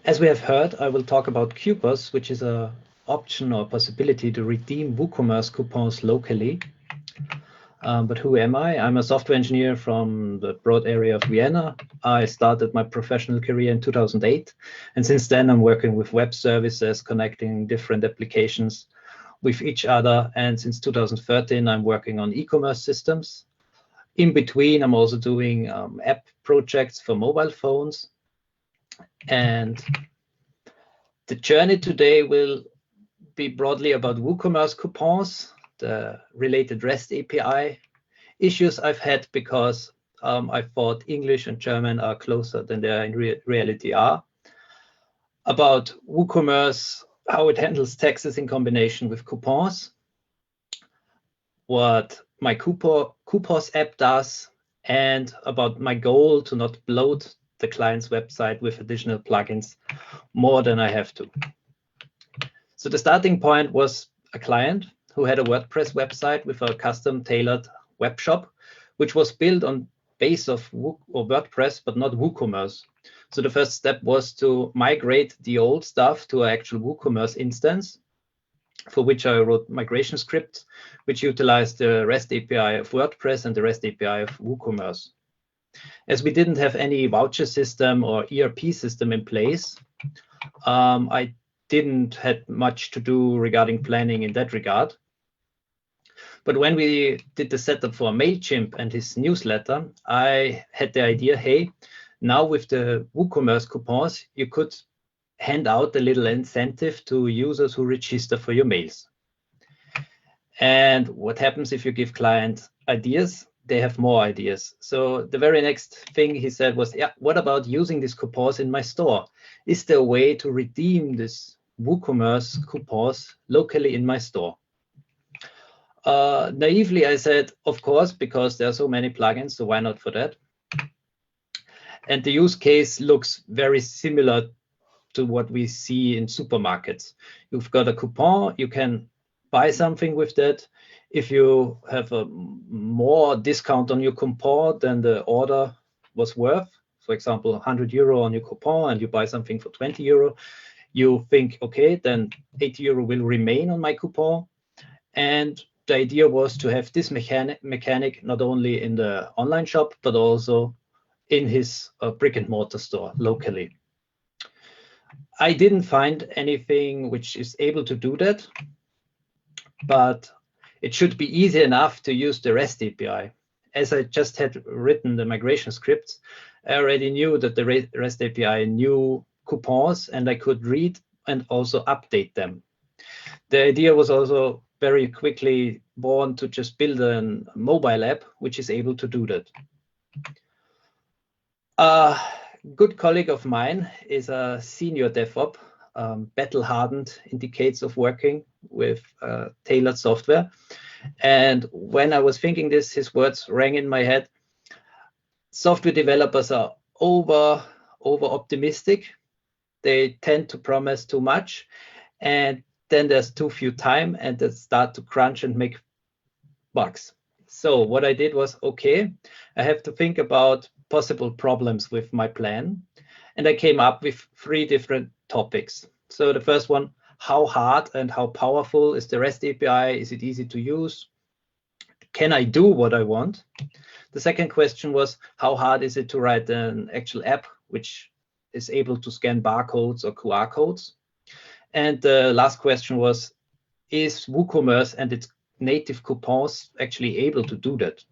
As we have heard, I will talk about CouPoS, which is an option or possibility to redeem WooCommerce coupons locally. But who am I? I'm a software engineer from the broad area of Vienna. I started my professional career in 2008. And since then, I'm working with web services, connecting different applications with each other. And since 2013, I'm working on e-commerce systems. In between, I'm also doing app projects for mobile phones. And the journey today will be broadly about WooCommerce coupons, the related REST API issues I've had because I thought English and German are closer than they in reality are. About WooCommerce, how it handles taxes in combination with coupons, what my CouPoS app does, and about my goal to not bloat the client's website with additional plugins more than I have to. So the starting point was a client who had a WordPress website with a custom tailored web shop, which was built on base of WordPress, but not WooCommerce. So the first step was to migrate the old stuff to an actual WooCommerce instance, for which I wrote migration scripts, which utilized the REST API of WordPress and the REST API of WooCommerce. As we didn't have any voucher system or ERP system in place, I didn't have much to do regarding planning in that regard. But when we did the setup for MailChimp and his newsletter, I had the idea, hey, now with the WooCommerce coupons, you could hand out a little incentive to users who register for your mails. And what happens if you give clients ideas? They have more ideas. So the very next thing he said was, yeah, what about using these coupons in my store? Is there a way to redeem this WooCommerce coupons locally in my store? Naively, I said, of course, because there are so many plugins, so why not for that? And the use case looks very similar to what we see in supermarkets. You've got a coupon, you can buy something with that. If you have a more discount on your coupon than the order was worth, for example, 100 euro on your coupon, and you buy something for 20 euro, you think, okay, then 80 euro will remain on my coupon. And the idea was to have this mechanic not only in the online shop, but also in his brick and mortar store locally. I didn't find anything which is able to do that, but it should be easy enough to use the REST API. As I just had written the migration scripts, I already knew that the REST API knew coupons, and I could read and also update them. The idea was also very quickly born to just build a mobile app which is able to do that. A good colleague of mine is a senior DevOps, battle-hardened in decades of working with tailored software. And when I was thinking this, his words rang in my head. Software developers are over optimistic. They tend to promise too much, and then there's too few time, and they start to crunch and make bugs. So what I did was, okay, I have to think about possible problems with my plan. And I came up with 3 different topics. So the first one, how hard and how powerful is the REST API? Is it easy to use? Can I do what I want? The second question was, how hard is it to write an actual app which is able to scan barcodes or QR codes? And the last question was, is WooCommerce and its native coupons actually able to do that?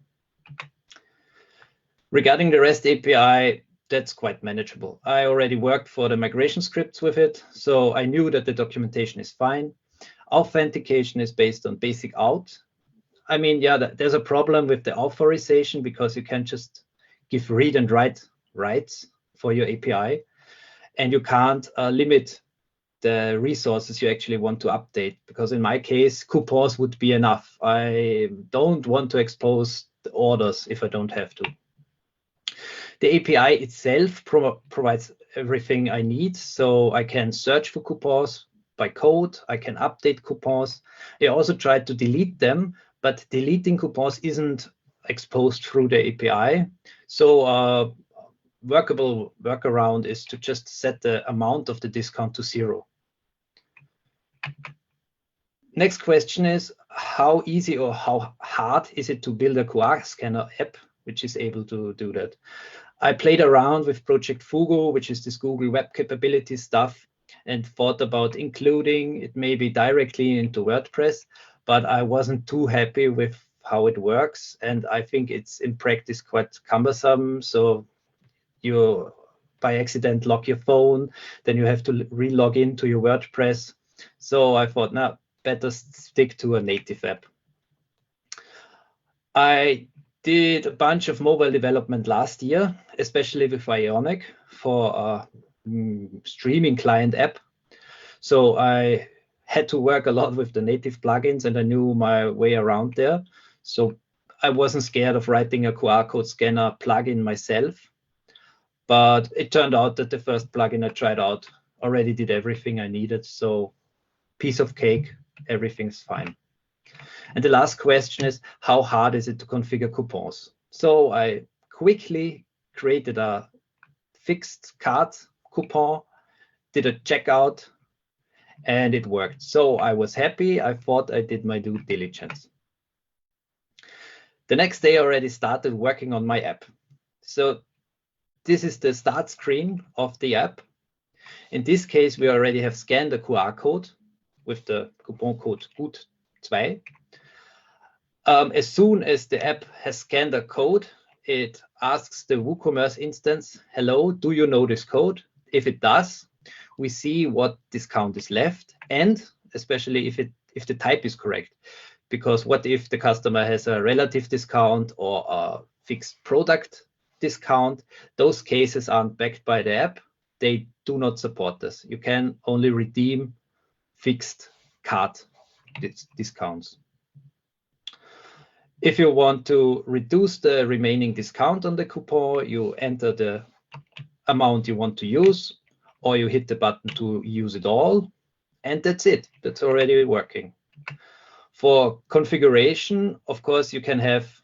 Regarding the REST API, that's quite manageable. I already worked for the migration scripts with it, so I knew that the documentation is fine. Authentication is based on basic auth. I mean, yeah, there's a problem with the authorization because you can't just give read and write rights for your API, and you can't limit the resources you actually want to update, because in my case, coupons would be enough. I don't want to expose the orders if I don't have to. The API itself provides everything I need, so I can search for coupons by code, I can update coupons. I also tried to delete them, but deleting coupons isn't exposed through the API. So workable workaround is to just set the amount of the discount to 0. Next question is, how easy or how hard is it to build a QR scanner app which is able to do that? I played around with Project Fugu, which is this Google Web Capability stuff, and thought about including it maybe directly into WordPress, but I wasn't too happy with how it works, and I think it's in practice quite cumbersome. So you by accident lock your phone, then you have to re-log into your WordPress. So I thought, now better stick to a native app. I did a bunch of mobile development last year, especially with Ionic for a streaming client app. So I had to work a lot with the native plugins, and I knew my way around there. So I wasn't scared of writing a QR code scanner plugin myself. But it turned out that the first plugin I tried out already did everything I needed. So piece of cake, everything's fine. And the last question is, how hard is it to configure coupons? So I quickly created a fixed card coupon, did a checkout, and it worked. So I was happy. I thought I did my due diligence. The next day I already started working on my app. So this is the start screen of the app. In this case, we already have scanned the QR code with the coupon code GUT2. As soon as the app has scanned the code, it asks the WooCommerce instance, hello, do you know this code? If it does, we see what discount is left, and especially if the type is correct. Because what if the customer has a relative discount or a fixed product discount? Those cases aren't backed by the app. They do not support this. You can only redeem fixed card discounts. If you want to reduce the remaining discount on the coupon, you enter the amount you want to use, or you hit the button to use it all, and that's it. That's already working. For configuration, of course, you can have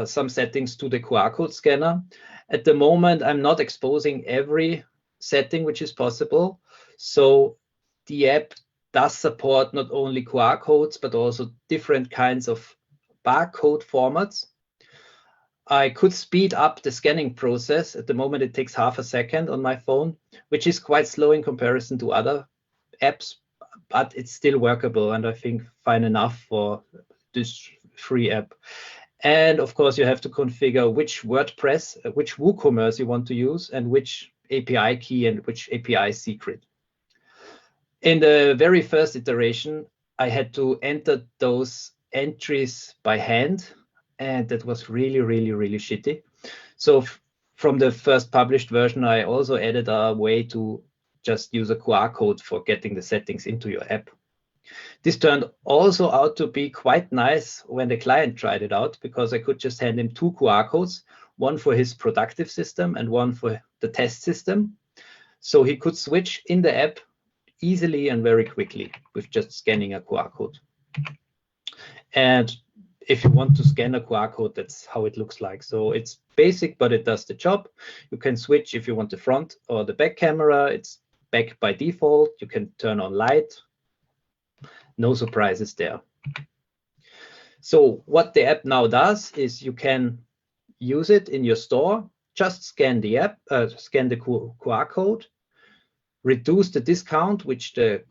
some settings to the QR code scanner. At the moment, I'm not exposing every setting which is possible. So the app does support not only QR codes, but also different kinds of barcode formats. I could speed up the scanning process. At the moment, it takes half a second on my phone, which is quite slow in comparison to other apps, but it's still workable, and I think fine enough for this free app. And of course, you have to configure which WordPress, which WooCommerce you want to use, and which API key and which API secret. In the very first iteration, I had to enter those entries by hand, and that was really, really, really shitty. So from the first published version, I also added a way to just use a QR code for getting the settings into your app. This turned also out to be quite nice when the client tried it out, because I could just hand him 2 QR codes, one for his productive system and one for the test system. So he could switch in the app easily and very quickly with just scanning a QR code. And if you want to scan a QR code, that's how it looks like. So it's basic, but it does the job. You can switch if you want the front or the back camera. It's back by default. You can turn on light. No surprises there. So what the app now does is you can use it in your store. Just scan the app, scan the QR code, reduce the discount which the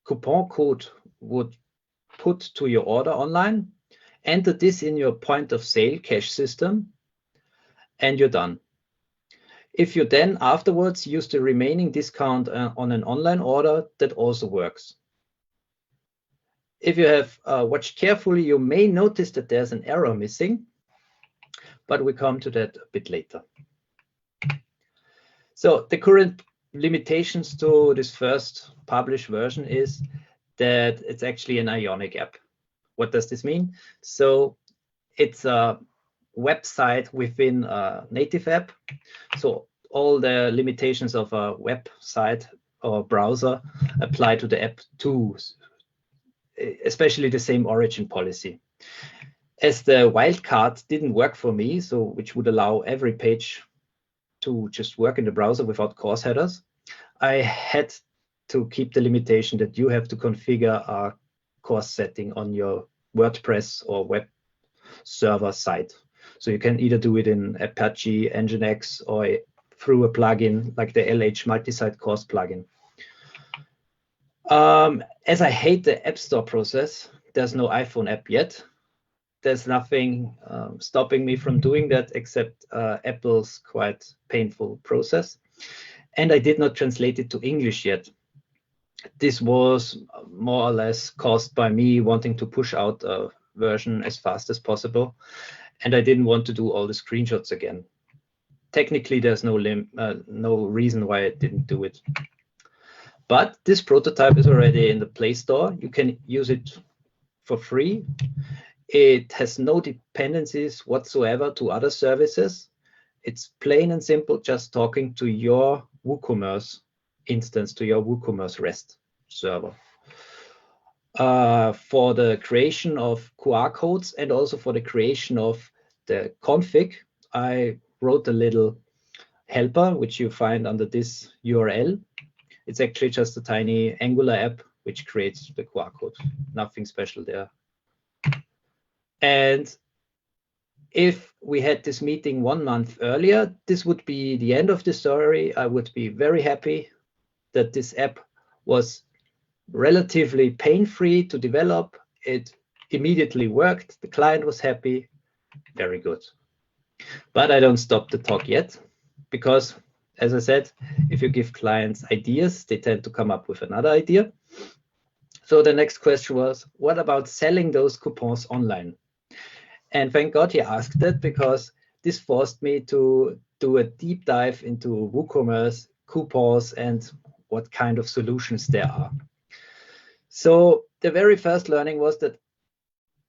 coupon code would put to your order online, enter this in your point of sale cash system, and you're done. If you then afterwards use the remaining discount on an online order, that also works. If you have watched carefully, you may notice that there's an error missing, but we come to that a bit later. So the current limitations to this first published version is that it's actually an Ionic app. What does this mean? So it's a website within a native app. So all the limitations of a website or browser apply to the app too, especially the same origin policy. As the wildcard didn't work for me, so which would allow every page to just work in the browser without course headers, I had to keep the limitation that you have to configure a course setting on your WordPress or web server site. So you can either do it in Apache, Nginx, or through a plugin like the LH multi-site course plugin. As I hate the App Store process, there's no iPhone app yet. There's nothing stopping me from doing that except Apple's quite painful process. And I did not translate it to English yet. This was more or less caused by me wanting to push out a version as fast as possible. And I didn't want to do all the screenshots again. Technically, there's no reason why I didn't do it. But this prototype is already in the Play Store. You can use it for free. It has no dependencies whatsoever to other services. It's plain and simple, just talking to your WooCommerce instance, to your WooCommerce REST server. For the creation of QR codes and also for the creation of the config, I wrote a little helper, which you find under this URL. It's actually just a tiny Angular app which creates the QR code. Nothing special there. And if we had this meeting 1 month earlier, this would be the end of the story. I would be very happy that this app was relatively pain-free to develop. It immediately worked. The client was happy. Very good. But I don't stop the talk yet, because, as I said, if you give clients ideas, they tend to come up with another idea. So the next question was, what about selling those coupons online? And thank God he asked that, because this forced me to do a deep dive into WooCommerce, CouPoS, and what kind of solutions there are. So the very first learning was that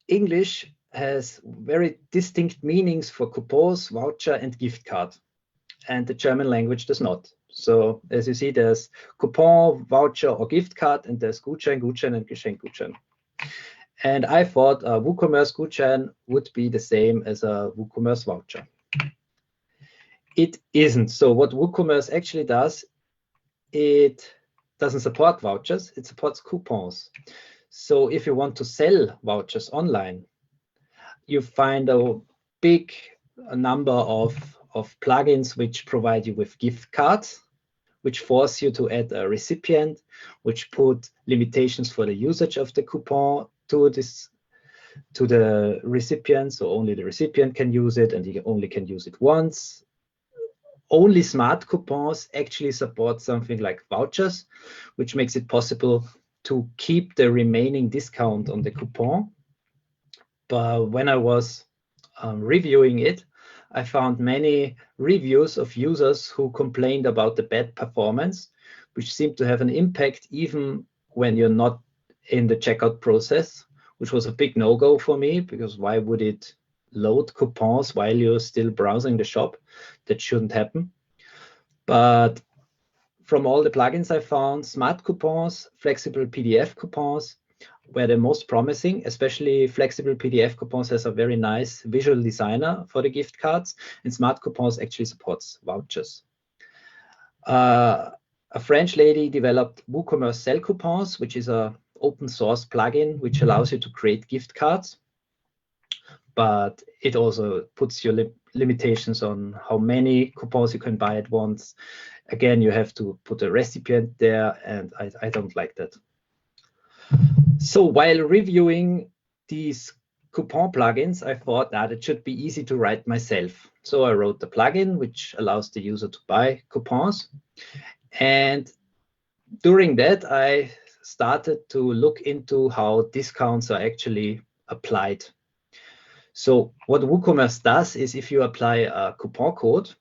English has very distinct meanings for CouPoS, voucher, and gift card, and the German language does not. So as you see, there's coupon, voucher, or gift card, and there's Gutschein, Gutschein, and Geschenkgutschein. And I thought a WooCommerce-Gutschein would be the same as a WooCommerce voucher. It isn't. So what WooCommerce actually does, it doesn't support vouchers, it supports coupons. So if you want to sell vouchers online, you find a big number of plugins which provide you with gift cards, which force you to add a recipient, which put limitations for the usage of the coupon to the recipient. So only the recipient can use it, and he only can use it once. Only smart coupons actually support something like vouchers, which makes it possible to keep the remaining discount on the coupon. But when I was reviewing it, I found many reviews of users who complained about the bad performance, which seemed to have an impact even when you're not in the checkout process, which was a big no-go for me, because why would it load coupons while you're still browsing the shop? That shouldn't happen. But from all the plugins I found, smart coupons, flexible PDF coupons were the most promising. Especially flexible PDF coupons has a very nice visual designer for the gift cards, and smart coupons actually supports vouchers. A French lady developed WooCommerce Sell Coupons, which is an open source plugin which allows you to create gift cards, but it also puts your limitations on how many coupons you can buy at once. Again, you have to put a recipient there, and I don't like that. So while reviewing these coupon plugins, I thought that it should be easy to write myself. So I wrote the plugin which allows the user to buy coupons. And during that, I started to look into how discounts are actually applied. So what WooCommerce does is, if you apply a coupon code,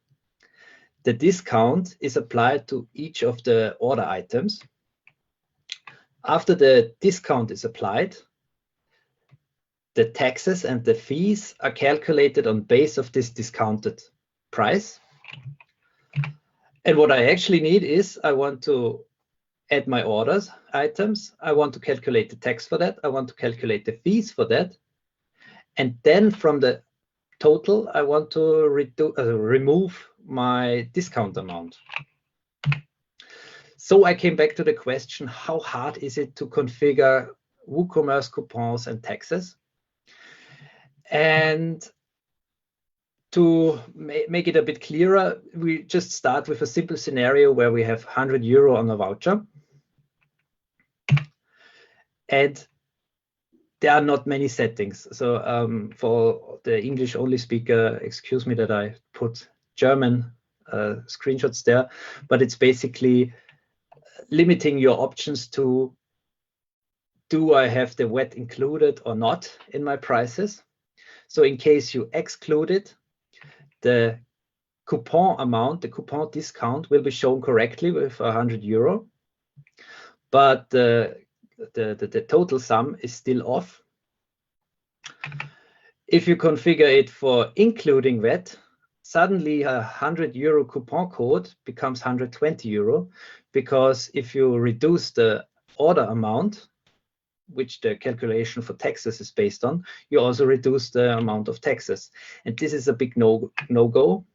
the discount is applied to each of the order items. After the discount is applied, the taxes and the fees are calculated on base of this discounted price. And what I actually need is, I want to add my orders items. I want to calculate the tax for that. I want to calculate the fees for that. And then from the total, I want to remove my discount amount. So I came back to the question, how hard is it to configure WooCommerce coupons and taxes? And to make it a bit clearer, we just start with a simple scenario where we have 100 euro on a voucher. And there are not many settings. So for the English only speaker, excuse me that I put German screenshots there, but it's basically limiting your options to, do I have the VAT included or not in my prices? So in case you exclude it, the coupon amount, the coupon discount will be shown correctly with 100 euro, but the total sum is still off. If you configure it for including VAT, suddenly a 100 euro coupon code becomes 120 euro, because if you reduce the order amount, which the calculation for taxes is based on, you also reduce the amount of taxes. And this is a big no-go.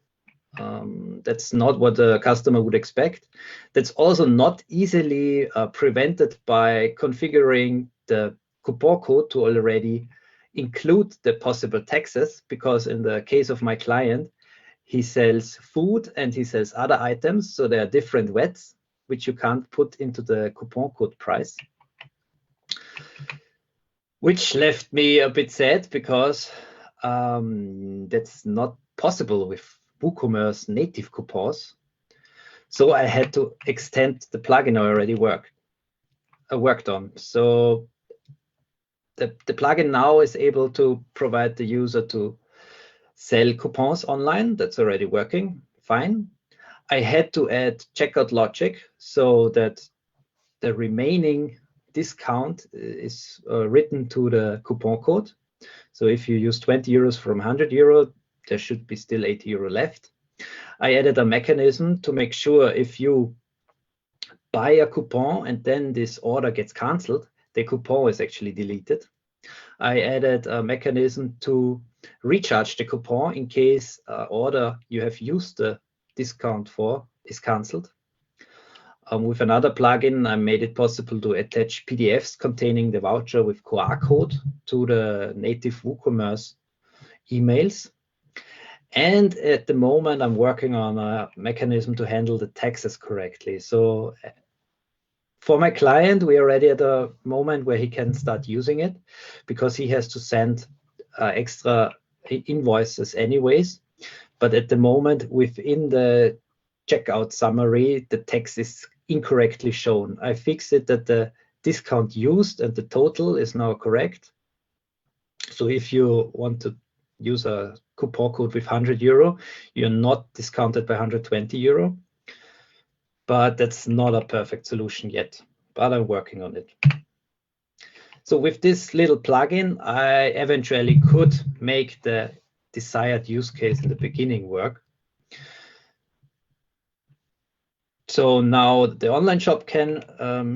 That's not what the customer would expect. That's also not easily prevented by configuring the coupon code to already include the possible taxes, because in the case of my client, he sells food and he sells other items, so there are different VATs which you can't put into the coupon code price, which left me a bit sad, because that's not possible with WooCommerce native coupons. So I had to extend the plugin I already worked on. So the plugin now is able to provide the user to sell coupons online. That's already working fine. I had to add checkout logic so that the remaining discount is written to the coupon code. So if you use 20 euros from 100 euro, there should be still 80 euro left. I added a mechanism to make sure if you buy a coupon and then this order gets cancelled, the coupon is actually deleted. I added a mechanism to recharge the coupon in case order you have used the discount for is cancelled. With another plugin, I made it possible to attach PDFs containing the voucher with QR code to the native WooCommerce emails. And at the moment, I'm working on a mechanism to handle the taxes correctly. So for my client, we are already at a moment where he can start using it, because he has to send extra invoices anyways. But at the moment, within the checkout summary, the text is incorrectly shown. I fixed it that the discount used and the total is now correct. So if you want to use a coupon code with 100 euro, you're not discounted by 120 euro. But that's not a perfect solution yet, but I'm working on it. So with this little plugin, I eventually could make the desired use case in the beginning work. So now the online shop can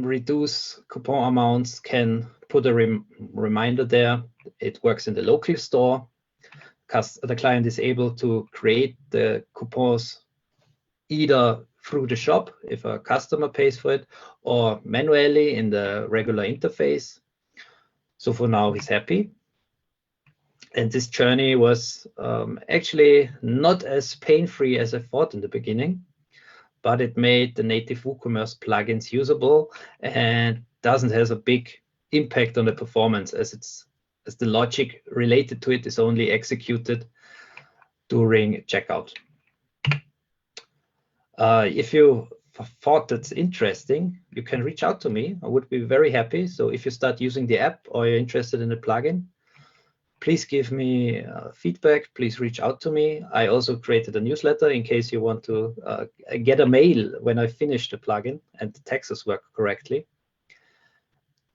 reduce coupon amounts, can put a reminder there. It works in the local store. The client is able to create the coupons either through the shop if a customer pays for it, or manually in the regular interface. So for now, he's happy. And this journey was actually not as pain-free as I thought in the beginning, but it made the native WooCommerce plugins usable and doesn't have a big impact on the performance, as the logic related to it is only executed during checkout. If you thought that's interesting, you can reach out to me. I would be very happy. So if you start using the app or you're interested in the plugin, please give me feedback. Please reach out to me. I also created a newsletter in case you want to get a mail when I finish the plugin and the taxes work correctly.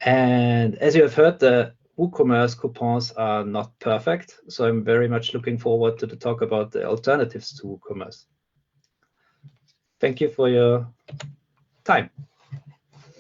And as you have heard, the WooCommerce coupons are not perfect. So I'm very much looking forward to the talk about the alternatives to WooCommerce. Thank you for your time.